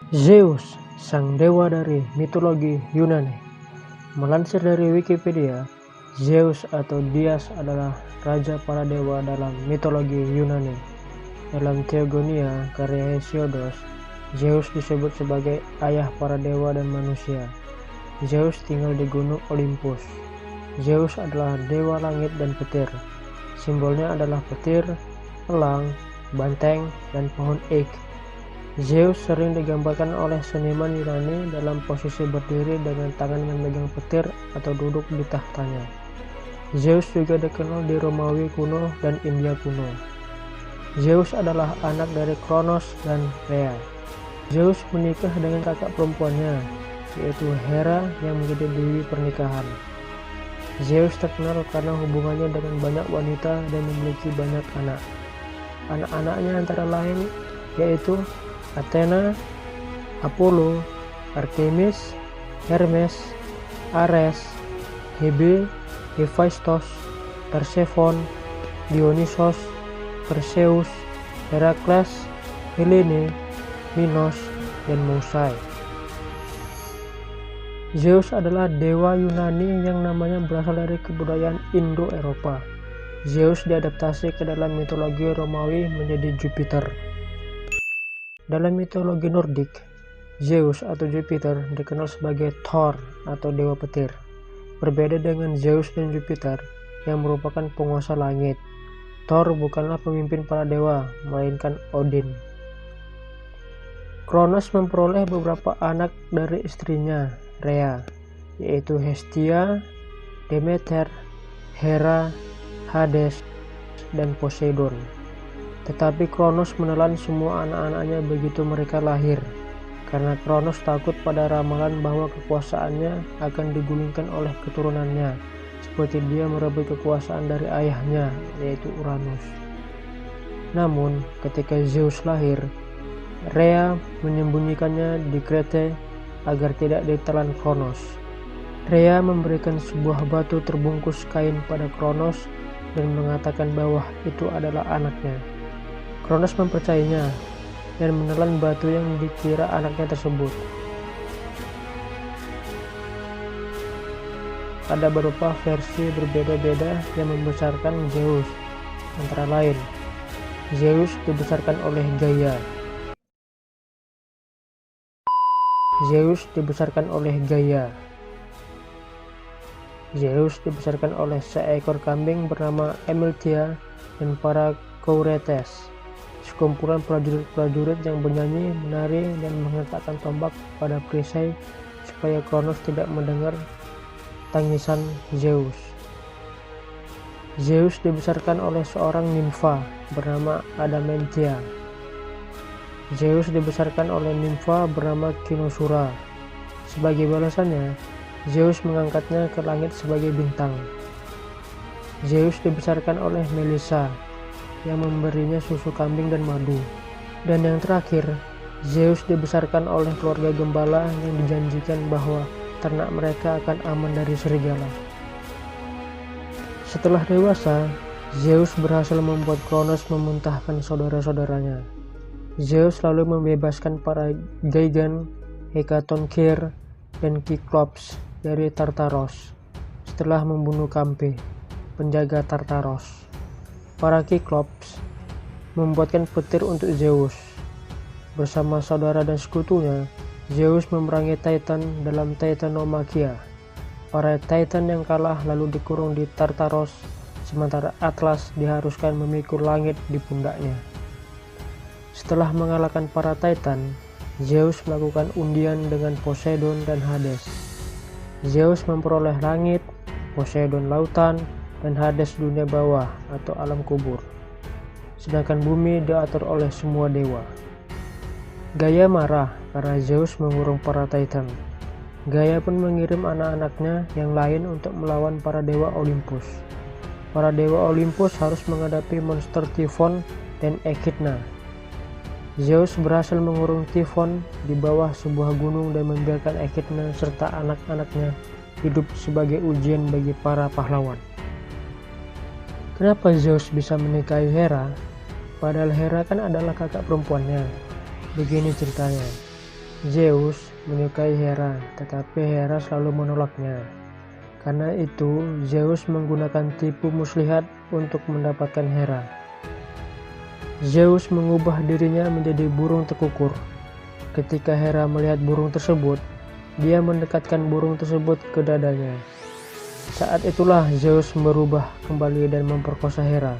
Zeus, sang dewa dari mitologi Yunani. Melansir dari Wikipedia, Zeus atau Dias adalah raja para dewa dalam mitologi Yunani. Dalam Theogonia karya Hesiodos, Zeus disebut sebagai ayah para dewa dan manusia. Zeus tinggal di gunung Olympus. Zeus adalah dewa langit dan petir. Simbolnya adalah petir, elang, banteng, dan pohon ek. Zeus sering digambarkan oleh seniman Yunani dalam posisi berdiri dengan tangan memegang petir atau duduk di tahtanya. Zeus juga dikenal di Romawi kuno dan India kuno. Zeus adalah anak dari Kronos dan Rhea. Zeus menikah dengan kakak perempuannya, yaitu Hera yang menjadi dewi pernikahan. Zeus terkenal karena hubungannya dengan banyak wanita dan memiliki banyak anak. Anak-anaknya antara lain yaitu Athena, Apollo, Artemis, Hermes, Ares, Hebe, Hephaestus, Persephone, Dionysos, Perseus, Herakles, Helene, Minos, dan Musai. Zeus adalah dewa Yunani yang namanya berasal dari kebudayaan Indo-Eropa. Zeus diadaptasi ke dalam mitologi Romawi menjadi Jupiter. Dalam mitologi Nordik, Zeus atau Jupiter dikenal sebagai Thor atau dewa petir. Berbeda dengan Zeus dan Jupiter yang merupakan penguasa langit, Thor bukanlah pemimpin para dewa, melainkan Odin. Kronos memperoleh beberapa anak dari istrinya, Rhea, yaitu Hestia, Demeter, Hera, Hades, dan Poseidon. Tetapi Kronos menelan semua anak-anaknya begitu mereka lahir, karena Kronos takut pada ramalan bahwa kekuasaannya akan digulingkan oleh keturunannya, seperti dia merebut kekuasaan dari ayahnya, yaitu Uranus. Namun, ketika Zeus lahir, Rhea menyembunyikannya di Krete agar tidak ditelan Kronos. Rhea memberikan sebuah batu terbungkus kain pada Kronos dan mengatakan bahwa itu adalah anaknya. Kronos mempercayainya dan menelan batu yang dikira anaknya tersebut. Ada beberapa versi berbeda-beda yang membesarkan Zeus, antara lain Zeus dibesarkan oleh Gaia. Zeus dibesarkan oleh Gaia. Zeus dibesarkan oleh seekor kambing bernama Emeltia dan para Kouretes, sekumpulan prajurit-prajurit yang bernyanyi, menari, dan menghentakkan tombak pada perisai supaya Kronos tidak mendengar tangisan Zeus. Zeus dibesarkan oleh seorang nimfa bernama Adamantia. Zeus dibesarkan oleh nimfa bernama Kinosura. Sebagai balasannya, Zeus mengangkatnya ke langit sebagai bintang. Zeus dibesarkan oleh Melissa yang memberinya susu kambing dan madu. Dan yang terakhir, Zeus dibesarkan oleh keluarga gembala yang dijanjikan bahwa ternak mereka akan aman dari serigala. Setelah dewasa, Zeus berhasil membuat Kronos memuntahkan saudara-saudaranya. Zeus lalu membebaskan para Gigan, Hekatoncheir, dan Kyklops dari Tartaros setelah membunuh Kampe, penjaga Tartaros. Para Kyklops membuatkan petir untuk Zeus. Bersama saudara dan sekutunya, Zeus memerangi Titan dalam Titanomachia. Para Titan yang kalah lalu dikurung di Tartaros, sementara Atlas diharuskan memikul langit di pundaknya. Setelah mengalahkan para Titan, Zeus melakukan undian dengan Poseidon dan Hades. Zeus memperoleh langit, Poseidon lautan, dan Hades dunia bawah atau alam kubur. Sedangkan bumi diatur oleh semua dewa. Gaia marah karena Zeus mengurung para Titan. Gaia pun mengirim anak-anaknya yang lain untuk melawan para dewa Olympus. Para dewa Olympus harus menghadapi monster Typhon dan Echidna. Zeus berhasil mengurung Typhon di bawah sebuah gunung dan membiarkan Echidna serta anak-anaknya hidup sebagai ujian bagi para pahlawan. Kenapa Zeus bisa menikahi Hera? Padahal Hera kan adalah kakak perempuannya. Begini ceritanya. Zeus menyukai Hera, tetapi Hera selalu menolaknya. Karena itu, Zeus menggunakan tipu muslihat untuk mendapatkan Hera. Zeus mengubah dirinya menjadi burung tekukur. Ketika Hera melihat burung tersebut, dia mendekatkan burung tersebut ke dadanya. Saat itulah Zeus berubah kembali dan memperkosa Hera.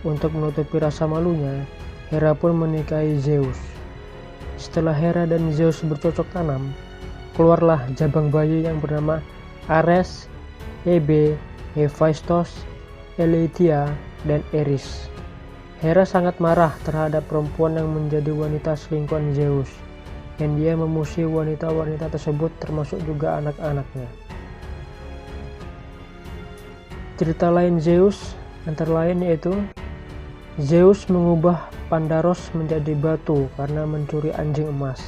Untuk menutupi rasa malunya, Hera pun menikahi Zeus. Setelah Hera dan Zeus bercocok tanam, keluarlah jabang bayi yang bernama Ares, Hebe, Hephaestus, Eileithyia, dan Eris. Hera sangat marah terhadap perempuan yang menjadi wanita selingkuhan Zeus, dan dia memusuhi wanita-wanita tersebut termasuk juga anak-anaknya. Cerita lain Zeus antara lain yaitu Zeus mengubah Pandaros menjadi batu karena mencuri anjing emas.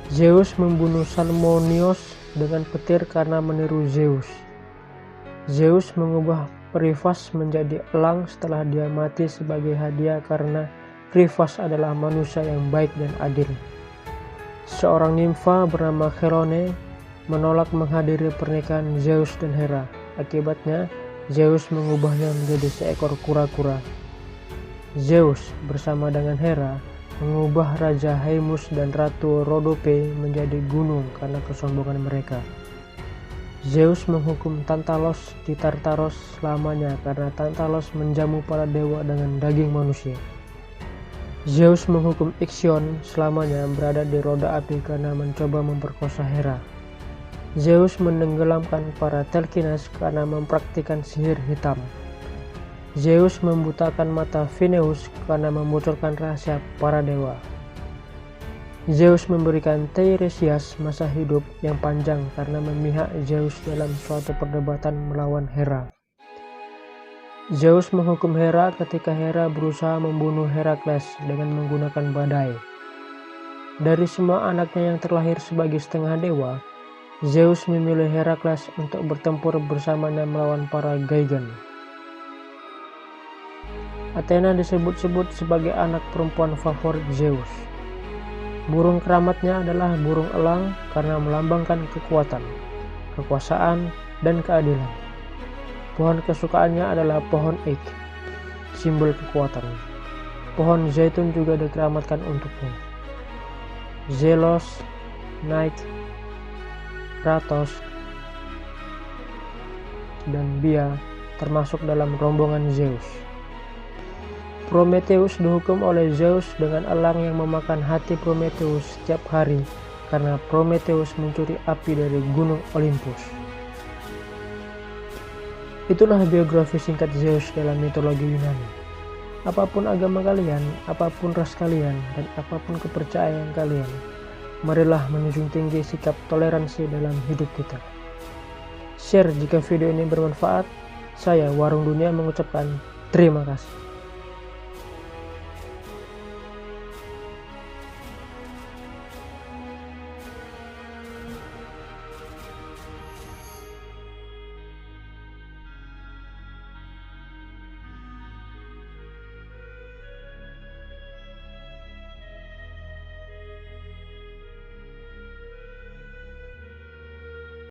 Zeus membunuh Salmonios dengan petir karena meniru Zeus. Zeus mengubah Periphas menjadi elang setelah dia mati sebagai hadiah karena Periphas adalah manusia yang baik dan adil. Seorang nimfa bernama Chelone menolak menghadiri pernikahan Zeus dan Hera. Akibatnya, Zeus mengubahnya menjadi seekor kura-kura. Zeus bersama dengan Hera mengubah Raja Haemus dan Ratu Rhodope menjadi gunung karena kesombongan mereka. Zeus menghukum Tantalos di Tartaros selamanya karena Tantalos menjamu para dewa dengan daging manusia. Zeus menghukum Ixion selamanya berada di roda api karena mencoba memperkosa Hera. Zeus menenggelamkan para Telkinas karena mempraktikkan sihir hitam. Zeus membutakan mata Phineus karena membocorkan rahasia para dewa. Zeus memberikan Teiresias masa hidup yang panjang karena memihak Zeus dalam suatu perdebatan melawan Hera. Zeus menghukum Hera ketika Hera berusaha membunuh Herakles dengan menggunakan badai. Dari semua anaknya yang terlahir sebagai setengah dewa, Zeus memilih Herakles untuk bertempur bersamanya melawan para Gorgon. Athena disebut-sebut sebagai anak perempuan favorit Zeus. Burung keramatnya adalah burung elang karena melambangkan kekuatan, kekuasaan, dan keadilan. Pohon kesukaannya adalah pohon ek, simbol kekuatan. Pohon zaitun juga dikeramatkan untuknya. Zelos, Nike, Kratos, dan Bia termasuk dalam rombongan Zeus. Prometheus dihukum oleh Zeus dengan elang yang memakan hati Prometheus setiap hari karena Prometheus mencuri api dari gunung Olympus. Itulah biografi singkat Zeus dalam mitologi Yunani. Apapun agama kalian, apapun ras kalian, dan apapun kepercayaan kalian, marilah menjunjung tinggi sikap toleransi dalam hidup kita. Share jika video ini bermanfaat. Saya Warung Dunia mengucapkan terima kasih.